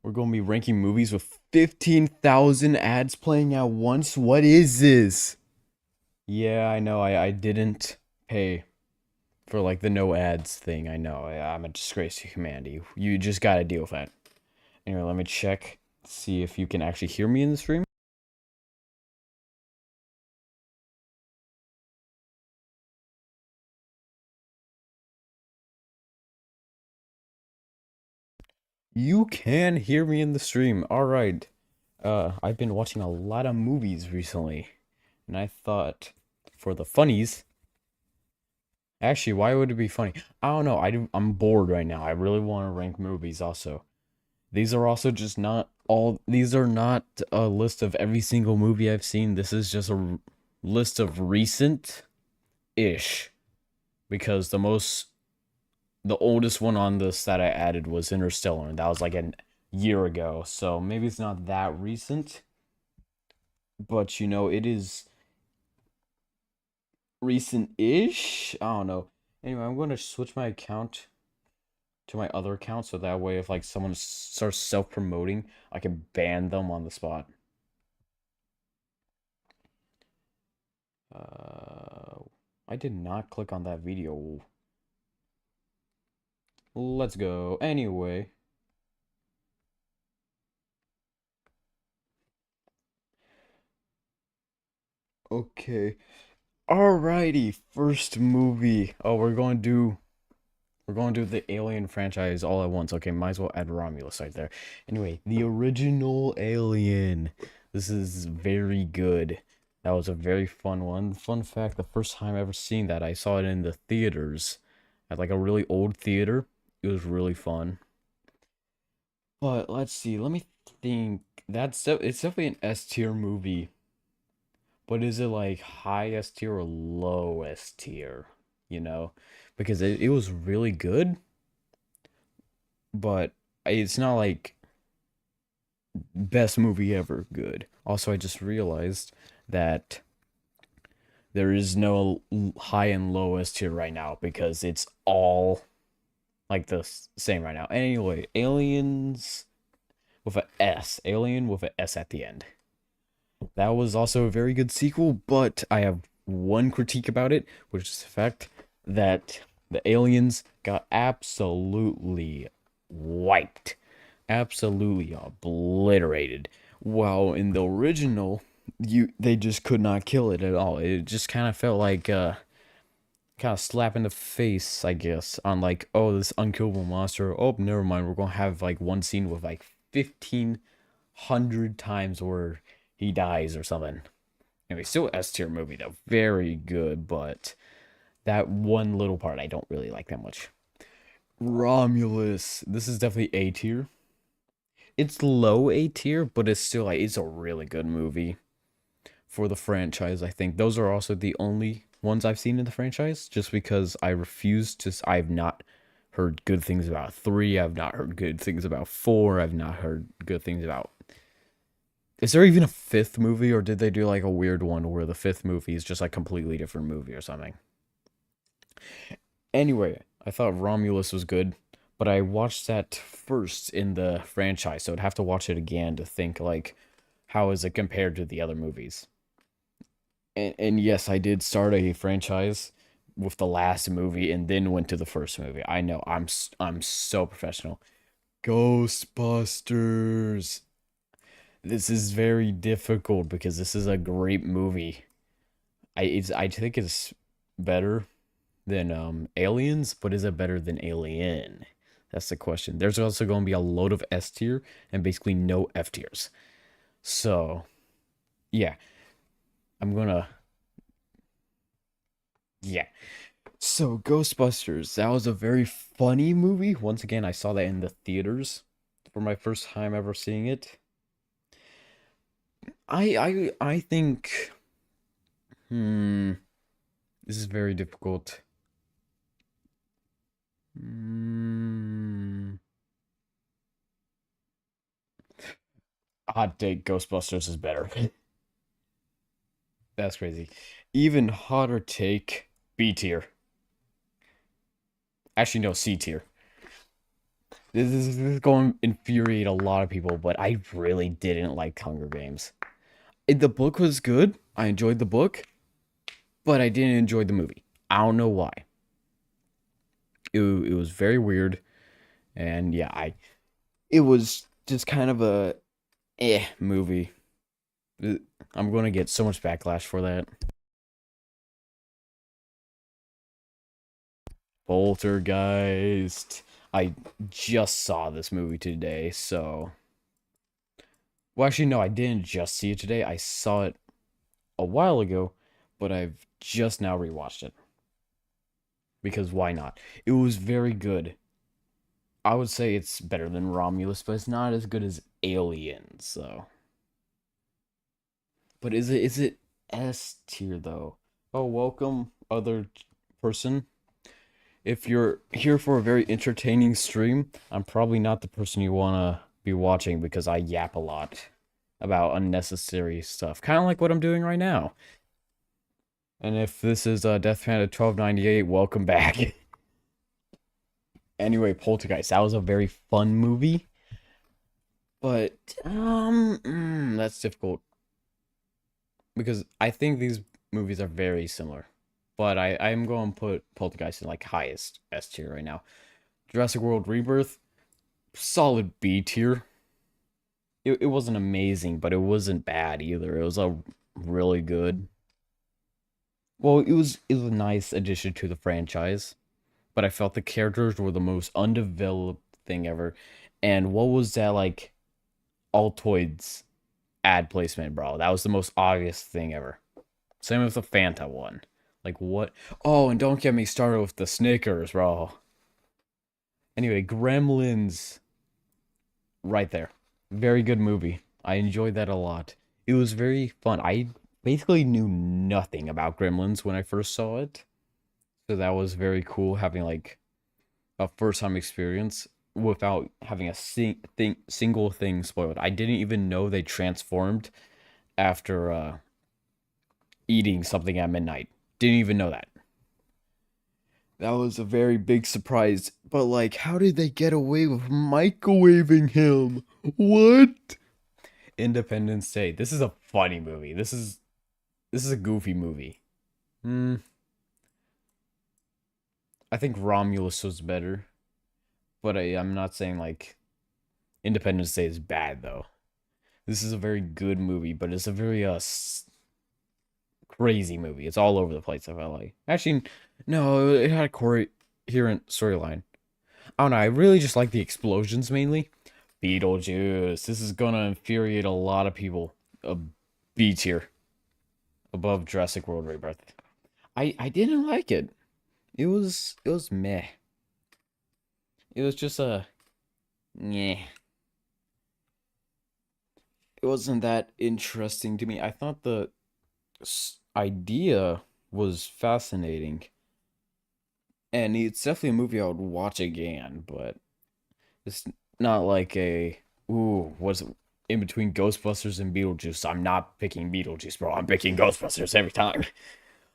We're going to be ranking movies with 15,000 ads playing at once. What is this? Yeah, I know. I didn't pay for like the no ads thing. I know. I'm a disgrace to humanity. You just got to deal with that. Anyway, let me check, see if you can actually hear me in the stream. You can hear me in the stream. All right. I've been watching a lot of movies recently, and I thought for the funnies. Actually, why would it be funny? I don't know. I'm bored right now. I really want to rank movies also. These are also just not all, these are not a list of every single movie I've seen. This is just a list of recent-ish. Because the oldest one on this that I added was Interstellar, and that was like a year ago. So maybe it's not that recent, but it is recent-ish. I don't know. Anyway, I'm going to switch my account to my other account so that way if like someone starts self-promoting, I can ban them on the spot. I did not click on that video. Let's go. Anyway. Okay. Alrighty, first movie. Oh, we're going to do the Alien franchise all at once. Okay, might as well add Romulus right there. Anyway, the original Alien. This is very good. That was a very fun one. Fun fact, the first time I ever seen that, I saw it in the theaters at like a really old theater. It was really fun. But let's see, let me think. It's definitely an S tier movie. But is it like high S tier or low S tier? You know? Because it was really good, but it's not like best movie ever good. Also, I just realized that there is no high and low S tier right now because it's all like the same right now. Anyway, Aliens with a S. Alien with a S at the end. That was also a very good sequel, but I have one critique about it, which is the fact that the aliens got absolutely wiped, absolutely obliterated. While in the original, they just could not kill it at all. It just kind of felt like kind of slap in the face, I guess, on like, oh, this unkillable monster. Oh, never mind. We're gonna have like one scene with like 1,500 times where he dies or something. Anyway, still S tier movie though, very good, but that one little part I don't really like that much. Romulus, this is definitely A tier. It's low A tier, but it's still like it's a really good movie for the franchise. I think those are also the only ones I've seen in the franchise, just because I refuse to. I've not heard good things about 3. I've not heard good things about 4. I've not heard good things about. Is there even a 5th movie, or did they do like a weird one where the 5th movie is just like completely different movie or something? Anyway, I thought Romulus was good, but I watched that first in the franchise, so I'd have to watch it again to think like how is it compared to the other movies. And yes, I did start a franchise with the last movie and then went to the first movie. I know I'm so professional. Ghostbusters. This is very difficult because this is a great movie. I think it's better than Aliens, but is it better than Alien? That's the question. There's also going to be a load of S tier and basically no F tiers. So, yeah, I'm gonna yeah. So, Ghostbusters, that was a very funny movie. Once again, I saw that in the theaters for my first time ever seeing it. I think this is very difficult. Hmm. Hot take, Ghostbusters is better. That's crazy. Even hotter take, B tier. Actually, no, C tier. This is going to infuriate a lot of people, but I really didn't like Hunger Games. The book was good. I enjoyed the book, but I didn't enjoy the movie. I don't know why. It was very weird, and yeah, I it was just kind of a movie. Uh, I'm gonna get so much backlash for that. Poltergeist. I just saw this movie today, so well, actually, no, I didn't just see it today. I saw it a while ago, but I've just now rewatched it because why not? It was very good. I would say it's better than Romulus, but it's not as good as Alien. So, but is it S tier though? Oh, welcome, other person. If you're here for a very entertaining stream, I'm probably not the person you wanna be watching because I yap a lot about unnecessary stuff, kind of like what I'm doing right now. And if this is Death Panda 1298, welcome back. Anyway, Poltergeist, that was a very fun movie, but that's difficult because I think these movies are very similar. But I'm going to put Poltergeist in like highest S tier right now. Jurassic World Rebirth, solid B tier. It wasn't amazing, but it wasn't bad either. It was a really good. Well, it was a nice addition to the franchise, but I felt the characters were the most undeveloped thing ever. And what was that like Altoids ad placement, bro? That was the most obvious thing ever. Same with the Fanta one. Like what? Oh, and don't get me started with the Snickers, bro. Anyway, Gremlins, right there. Very good movie. I enjoyed that a lot. It was very fun. I basically knew nothing about Gremlins when I first saw it. So that was very cool having like a first time experience without having a single thing spoiled. I didn't even know they transformed after eating something at midnight. Didn't even know that. That was a very big surprise. But like, how did they get away with microwaving him? What? Independence Day. This is a funny movie. This is a goofy movie. Hmm. I think Romulus was better, but I'm not saying like Independence Day is bad though. This is a very good movie, but it's a very crazy movie. It's all over the place. I felt like actually, no, it had a coherent storyline. I don't know. I really just like the explosions mainly. Beetlejuice. This is gonna infuriate a lot of people. A B tier above Jurassic World Rebirth. I didn't like it. It was meh. It was just a yeah. It wasn't that interesting to me. I thought the idea was fascinating, and it's definitely a movie I would watch again. But it's not like a ooh, was it in between Ghostbusters and Beetlejuice? I'm not picking Beetlejuice, bro. I'm picking Ghostbusters every time.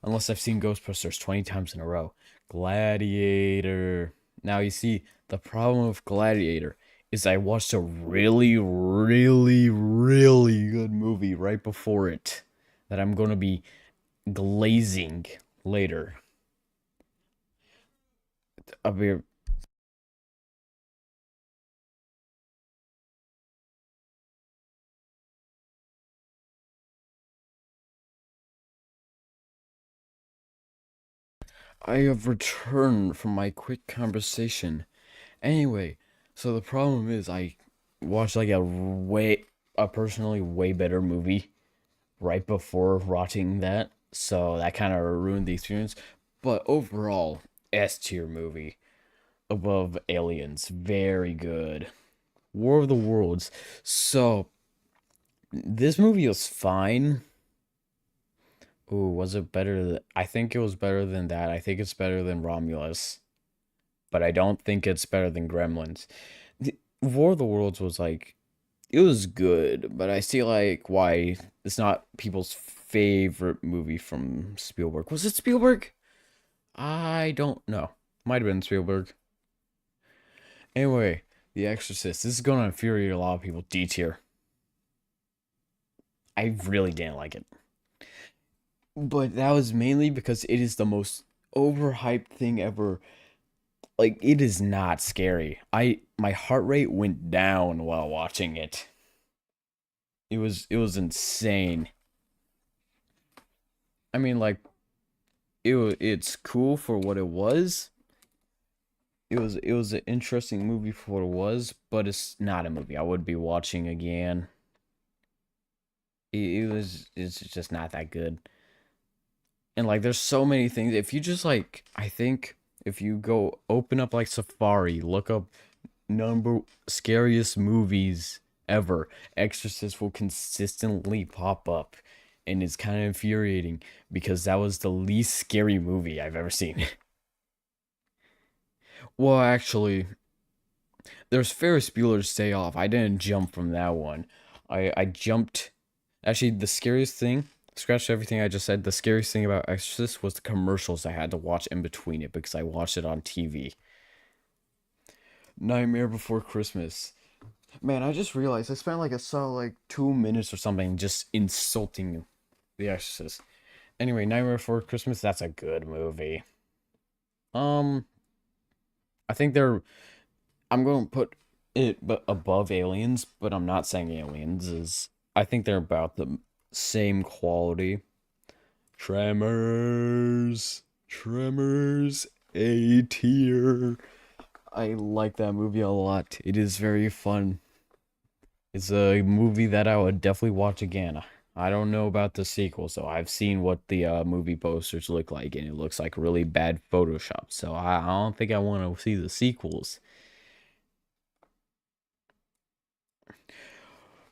Unless I've seen Ghostbusters 20 times in a row. Gladiator. Now you see, the problem with Gladiator is I watched a really, really, really good movie right before it that I'm going to be glazing later. I'll be I have returned from my quick conversation. Anyway, so the problem is I watched like a personally way better movie right before watching that, so that kind of ruined the experience. But overall, S tier movie above Aliens, very good. War of the Worlds. So this movie was fine. Ooh, was it better? I think it was better than that. I think it's better than Romulus, but I don't think it's better than Gremlins. War of the Worlds was like it was good, but I see like why it's not people's favorite movie from Spielberg. Was it Spielberg? I don't know. Might have been Spielberg. Anyway, The Exorcist. This is gonna infuriate a lot of people. D tier. I really didn't like it. But that was mainly because it is the most overhyped thing ever. Like, it is not scary. My heart rate went down while watching it. It was insane. I mean, like, it's cool for what it was. It was an interesting movie for what it was, but it's not a movie I would be watching again. It's just not that good. And like there's so many things. If you just like I think if you go open up like Safari, look up number scariest movies ever, Exorcist will consistently pop up. And it's kind of infuriating because that was the least scary movie I've ever seen. Well, actually, there's Ferris Bueller's Day Off. I didn't jump from that one. I jumped. Actually, the scariest thing, scratch everything I just said. The scariest thing about Exorcist was the commercials I had to watch in between it because I watched it on TV. Nightmare Before Christmas. Man, I just realized I spent like a solid like 2 minutes or something just insulting The Exorcist. Anyway, Nightmare Before Christmas. That's a good movie. Um, I think they're I'm going to put it above Aliens, but I'm not saying Aliens is. I think they're about the same quality. Tremors, A tier. I like that movie a lot. It is very fun. It's a movie that I would definitely watch again. I don't know about the sequel, so I've seen what the movie posters look like, and it looks like really bad Photoshop. So I don't think I want to see the sequels.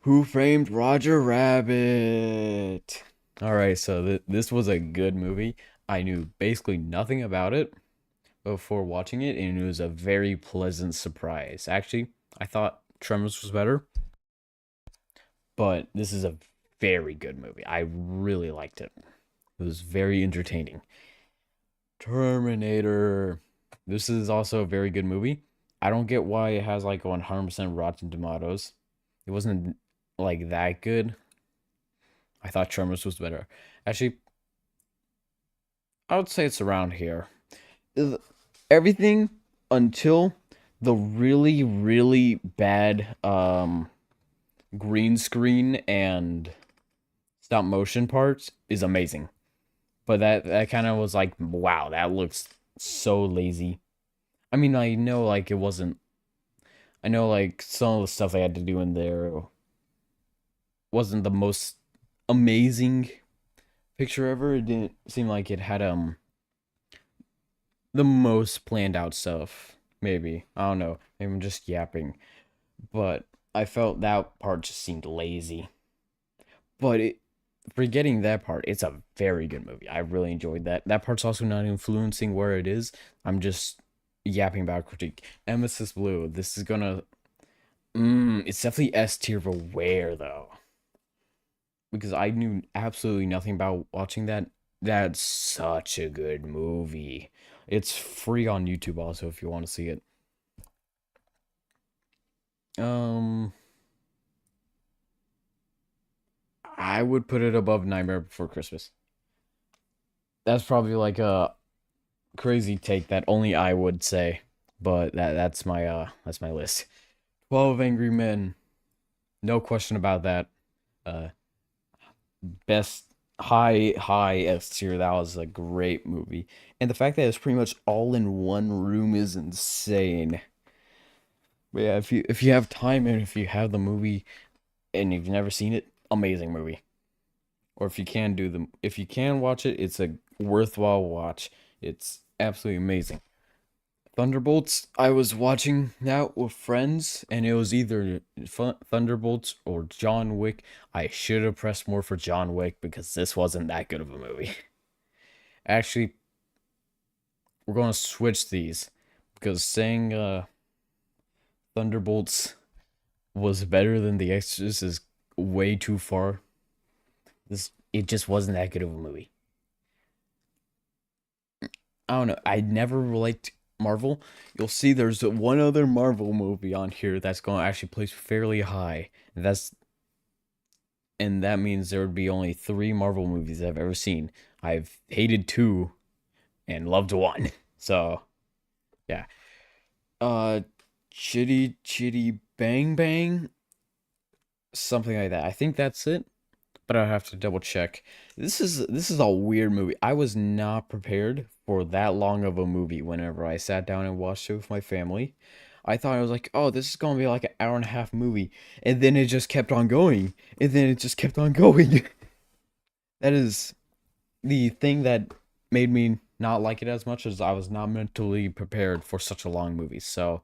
Who Framed Roger Rabbit? All right, so this was a good movie. I knew basically nothing about it before watching it, and it was a very pleasant surprise. Actually, I thought Tremors was better, but this is a very good movie. I really liked it. It was very entertaining. Terminator. This is also a very good movie. I don't get why it has like 100% Rotten Tomatoes. It wasn't like that good. I thought Tremors was better. Actually, I would say it's around here. Everything until the really, really bad green screen and stop motion parts is amazing. But that kind of was like, wow, that looks so lazy. I mean, I know like it wasn't. I know like some of the stuff they had to do in there wasn't the most amazing picture ever. It didn't seem like it had the most planned out stuff. Maybe. I don't know. Maybe I'm just yapping. But I felt that part just seemed lazy. But forgetting that part, it's a very good movie. I really enjoyed that. That part's also not influencing where it is. I'm just yapping about critique. Emesis Blue. This is gonna. It's definitely S tier for where though, because I knew absolutely nothing about watching that. That's such a good movie. It's free on YouTube also if you want to see it. Um, I would put it above Nightmare Before Christmas. That's probably like a crazy take that only I would say, but that's my list. 12 Angry Men. No question about that. Uh best high S tier. That was a great movie. And the fact that it's pretty much all in one room is insane. But yeah, if you have time and if you have the movie and you've never seen it, amazing movie. Or if you can watch it, it's a worthwhile watch. It's absolutely amazing. Thunderbolts, I was watching that with friends, and it was either Thunderbolts or John Wick. I should have pressed more for John Wick because this wasn't that good of a movie. Actually, we're going to switch these because saying Thunderbolts was better than The Exorcist is way too far. It just wasn't that good of a movie. I don't know. I never liked Marvel, you'll see there's one other Marvel movie on here that's going to actually place fairly high. And that means there would be only three Marvel movies I've ever seen. I've hated two and loved one. So yeah. Uh, Chitty Chitty Bang Bang, something like that. I think that's it, but I have to double check. This is a weird movie. I was not prepared for that long of a movie whenever I sat down and watched it with my family. I thought I was like, oh, this is gonna be like an hour and a half movie, and then it just kept on going, and then it just kept on going. That is the thing that made me not like it as much as I was not mentally prepared for such a long movie. So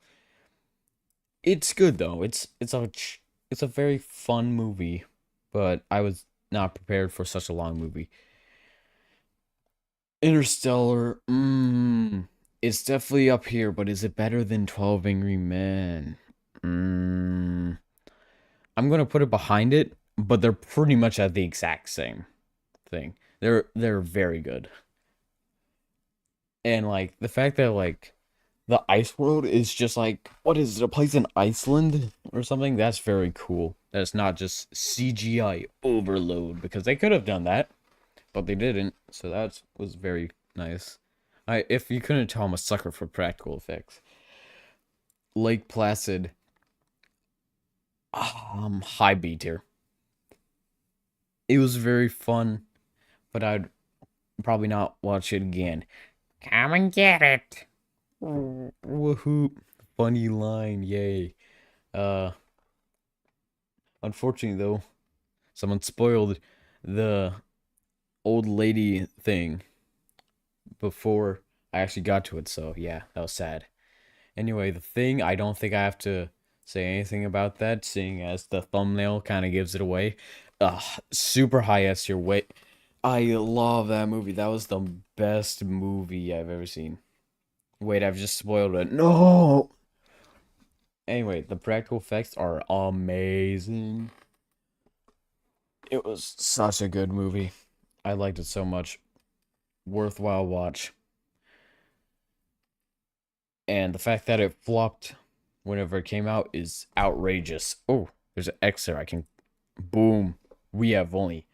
it's good though. It's a very fun movie, but I was not prepared for such a long movie. Interstellar, it's definitely up here, but is it better than 12 Angry Men? Mm, I'm gonna put it behind it, but they're pretty much at the exact same thing. They're very good. And like the fact that like the ice world is just like, what is it, a place in Iceland or something? That's very cool. That's not just CGI overload, because they could have done that, but they didn't. So that was very nice. If you couldn't tell, I'm a sucker for practical effects. Lake Placid, high B tier. It was very fun, but I'd probably not watch it again. Come and get it. Woohoo. Funny line, yay. Uh, Unfortunately though, someone spoiled the old lady thing before I actually got to it, so yeah, that was sad. Anyway, the thing, I don't think I have to say anything about that, seeing as the thumbnail kind of gives it away. Super high S tier. Wait, I love that movie. That was the best movie I've ever seen. Wait, I've just spoiled it. No! Anyway, the practical effects are amazing. It was such a good movie. I liked it so much. Worthwhile watch. And the fact that it flopped whenever it came out is outrageous. Oh, there's an X there. I can. Boom. We have only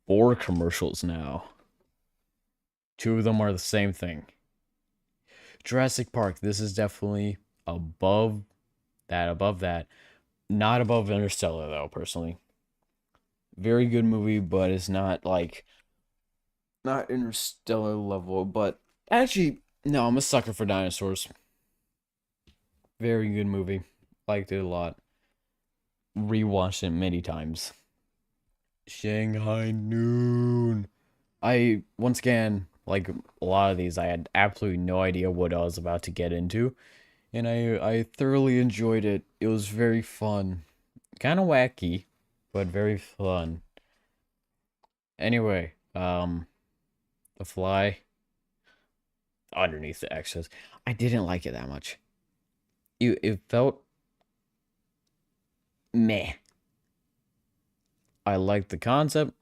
four commercials now. Two of them are the same thing. Jurassic Park. This is definitely above that. Above that. Not above Interstellar, though, personally. Very good movie, but it's not like. Not Interstellar level, but actually, no, I'm a sucker for dinosaurs. Very good movie. Liked it a lot. Rewatched it many times. Shanghai Noon. I once again, like a lot of these, I had absolutely no idea what I was about to get into, and I thoroughly enjoyed it. It was very fun, kind of wacky, but very fun. Anyway, The Fly, underneath the X's, I didn't like it that much. It felt meh. I liked the concept,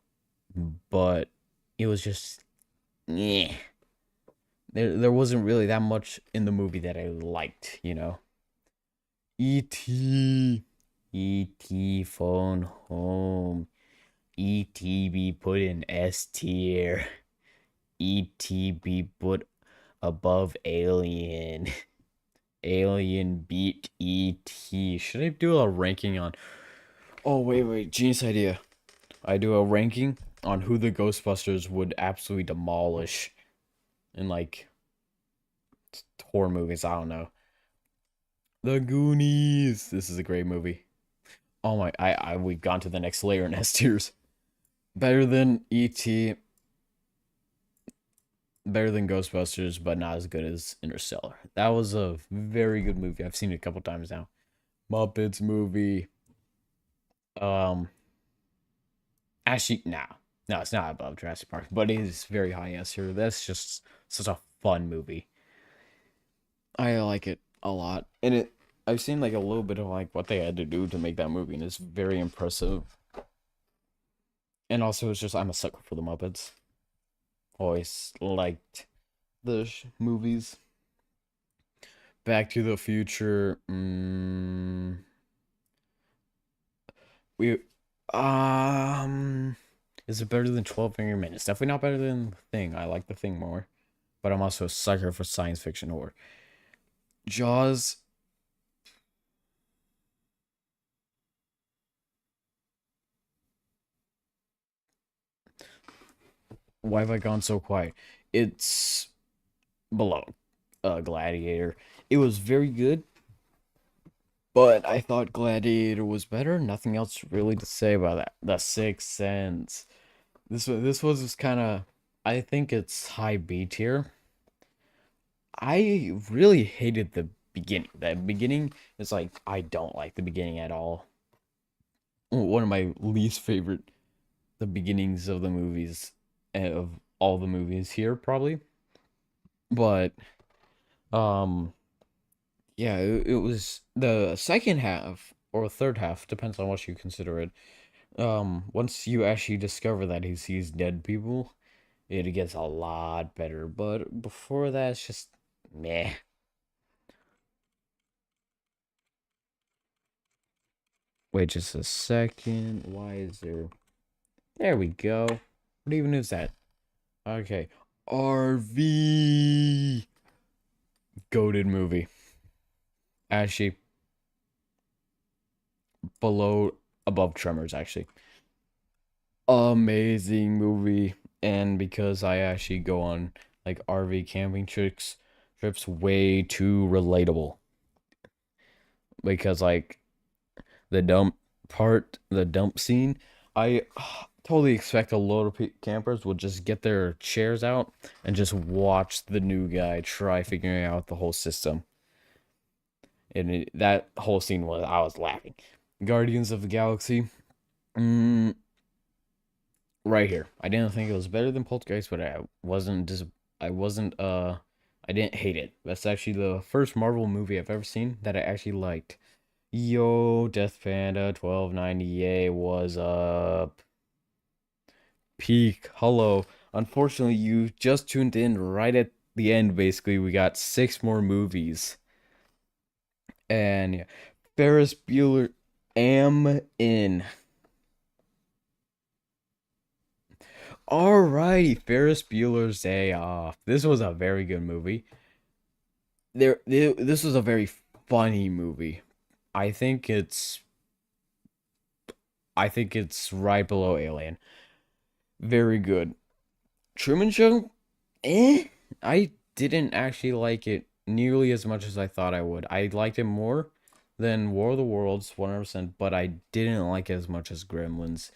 but it was just yeah. There wasn't really that much in the movie that I liked, you know. E.T. E.T. phone home. E.T. be put in S tier. E.T. be put above Alien. Alien beat E.T. Should I do a ranking on? Oh wait, genius idea. I do a ranking on who the Ghostbusters would absolutely demolish in like horror movies. I don't know. The Goonies. This is a great movie. Oh my, we've gone to the next layer in S tiers. Better than E.T., better than Ghostbusters, but not as good as Interstellar. That was a very good movie. I've seen it a couple times now. Muppets movie. Um, Actually, no. No, it's not above Jurassic Park, but it is very high S tier. That's just such a fun movie. I like it a lot. And I've seen like a little bit of like what they had to do to make that movie, and it's very impressive. And also, it's just I'm a sucker for the Muppets. Always liked the movies. Back to the Future. We um is it better than 12 Angry Men? It's definitely not better than The Thing. I like The Thing more, but I'm also a sucker for science fiction horror. Jaws. Why have I gone so quiet? It's below Gladiator. It was very good, but I thought Gladiator was better. Nothing else really to say about that. The Sixth Sense. This was just kind of. I think it's high B tier. I really hated the beginning. The beginning is like I don't like the beginning at all. One of my least favorite the beginnings of the movies of all the movies here probably. But um yeah, it was the second half or third half, depends on what you consider it. Once you actually discover that he sees dead people, it gets a lot better. But before that, it's just meh. Wait just a second. Why is there? There we go. What even is that? Okay. RV. Goated movie. Actually, below, above Tremors, actually. Amazing movie. And because I actually go on like RV camping trips way too relatable. Because like the dump scene, I totally expect a load of campers would just get their chairs out and just watch the new guy try figuring out the whole system. And that whole scene was I was laughing. Guardians of the Galaxy, mm, right here. I didn't think it was better than Poltergeist, but I wasn't I didn't hate it. That's actually the first Marvel movie I've ever seen that I actually liked. Yo, Death Panda 1298 was up. Peak. Hello. Unfortunately, you just tuned in right at the end. Basically, we got six more movies. And yeah, Ferris Bueller am in. Alrighty, Ferris Bueller's Day Off. This was a very good movie. This was a very funny movie. I think it's I think it's right below Alien. Very good. Truman Show? Eh? I didn't actually like it nearly as much as I thought I would. I liked it more than War of the Worlds, 100%, but I didn't like it as much as Gremlins.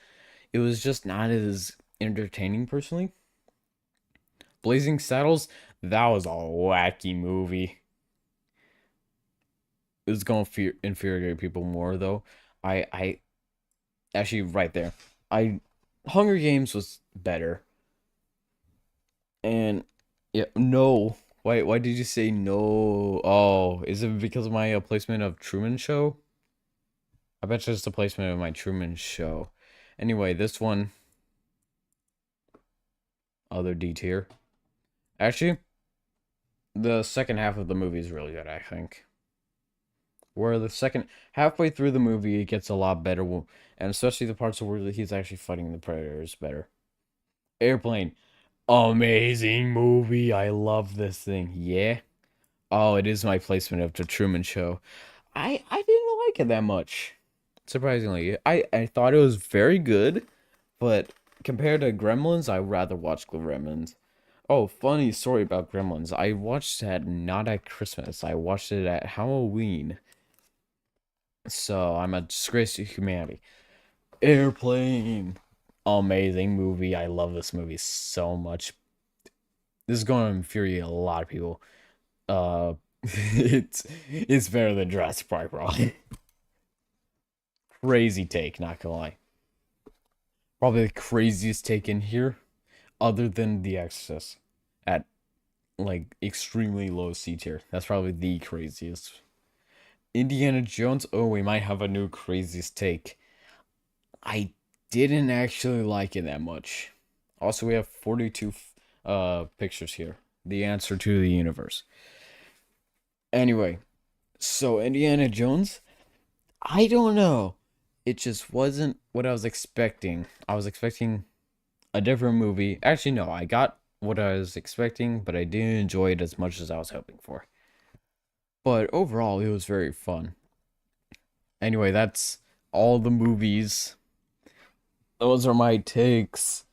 It was just not as entertaining personally. Blazing Saddles, that was a wacky movie. It was going to infuriate people more though. I actually right there. I Hunger Games was better. And yeah, no. Why did you say no? Oh, is it because of my placement of Truman Show? I bet you it's the placement of my Truman Show. Anyway, this one, other D tier. Actually, the second half of the movie is really good, I think. Where the second halfway through the movie, it gets a lot better, and especially the parts where he's actually fighting the predators better. Airplane, amazing movie. I love this thing. Yeah. Oh, it is my placement of the Truman Show. I didn't like it that much. Surprisingly, I thought it was very good, but compared to Gremlins, I'd rather watch Gremlins. Oh, funny story about Gremlins. I watched that not at Christmas. I watched it at Halloween. So I'm a disgrace to humanity. Airplane. Amazing movie. I love this movie so much. This is going to infuriate a lot of people. It's better than Jurassic Park, bro. Crazy take, not gonna lie. Probably the craziest take in here, other than The Exorcist, at like extremely low C tier. That's probably the craziest. Indiana Jones. Oh, we might have a new craziest take. I didn't actually like it that much. Also, we have 42 pictures here. The answer to the universe. Anyway, so Indiana Jones, I don't know. It just wasn't what I was expecting. I was expecting a different movie. Actually, no, I got what I was expecting, but I didn't enjoy it as much as I was hoping for. But overall, it was very fun. Anyway, that's all the movies. Those are my takes.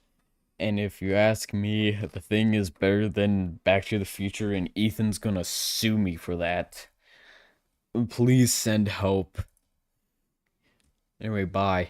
And if you ask me, the thing is better than Back to the Future, and Ethan's gonna sue me for that. Please send help. Anyway, bye.